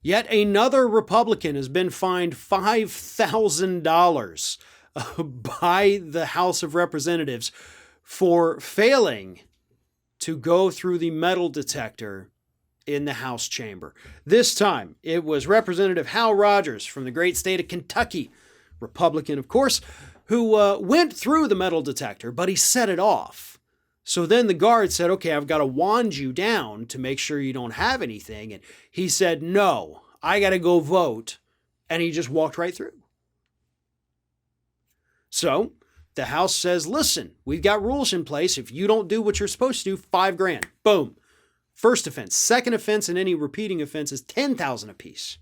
Yet another Republican has been fined $5,000 by the House of Representatives for failing to go through the metal detector in the House chamber. This time, it was Representative Hal Rogers from the great state of Kentucky, Republican, of course, who went through the metal detector, but he set it off. So then the guard said, okay, I've got to wand you down to make sure you don't have anything. And he said, no, I got to go vote. And he just walked right through. So the House says, listen, we've got rules in place. If you don't do what you're supposed to do, $5,000. Boom. First offense. Second offense and any repeating offense is $10,000 apiece.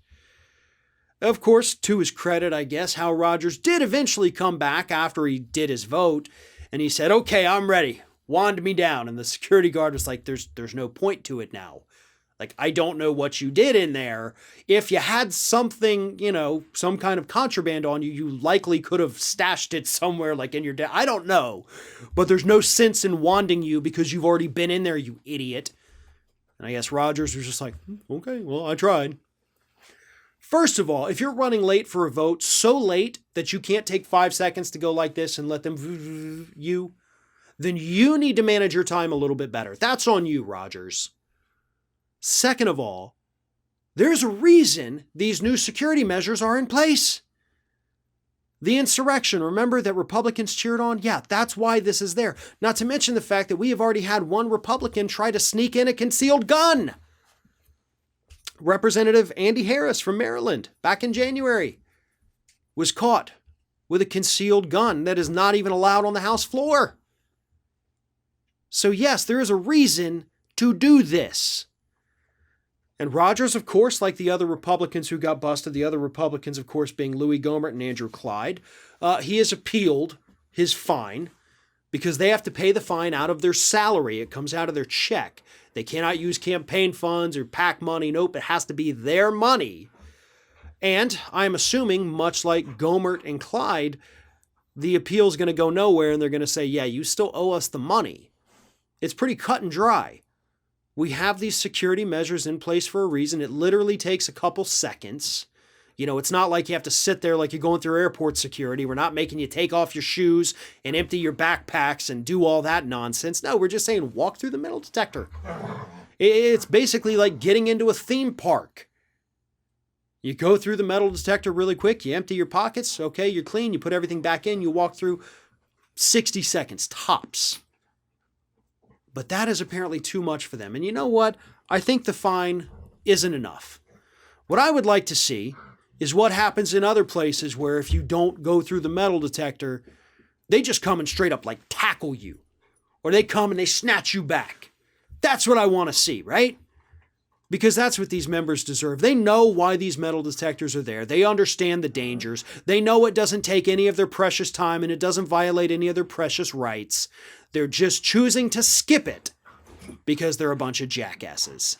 Of course, to his credit, I guess, Hal Rogers did eventually come back after he did his vote. And he said, okay, I'm ready. Wand me down. And the security guard was like, there's no point to it now. Like, I don't know what you did in there. If you had something, some kind of contraband on you, you likely could have stashed it somewhere like in your desk. I don't know. But there's no sense in wanding you because you've already been in there, you idiot. And I guess Rogers was just like, okay, well, I tried. First of all, if you're running late for a vote, so late that you can't take 5 seconds to go like this and let them then you need to manage your time a little bit better. That's on you, Rogers. Second of all, there's a reason these new security measures are in place. The insurrection, remember that Republicans cheered on? Yeah, that's why this is there. Not to mention the fact that we have already had one Republican try to sneak in a concealed gun. Representative Andy Harris from Maryland, back in January, was caught with a concealed gun that is not even allowed on the House floor. So yes, there is a reason to do this. And Rogers, of course, like the other Republicans who got busted, the other Republicans, of course, being Louis Gohmert and Andrew Clyde, he has appealed his fine because they have to pay the fine out of their salary. It comes out of their check. They cannot use campaign funds or PAC money. Nope, it has to be their money. And I'm assuming, much like Gohmert and Clyde, the appeal is going to go nowhere and they're going to say, yeah, you still owe us the money. It's pretty cut and dry. We have these security measures in place for a reason. It literally takes a couple seconds. It's not like you have to sit there like you're going through airport security. We're not making you take off your shoes and empty your backpacks and do all that nonsense. No, we're just saying walk through the metal detector. It's basically like getting into a theme park. You go through the metal detector really quick. You empty your pockets. Okay, you're clean. You put everything back in. You walk through 60 seconds tops. But that is apparently too much for them. And you know what? I think the fine isn't enough. What I would like to see is what happens in other places where if you don't go through the metal detector, they just come and straight up like tackle you. Or they come and they snatch you back. That's what I want to see, right? Because that's what these members deserve. They know why these metal detectors are there. They understand the dangers. They know it doesn't take any of their precious time and it doesn't violate any of their precious rights. They're just choosing to skip it because they're a bunch of jackasses.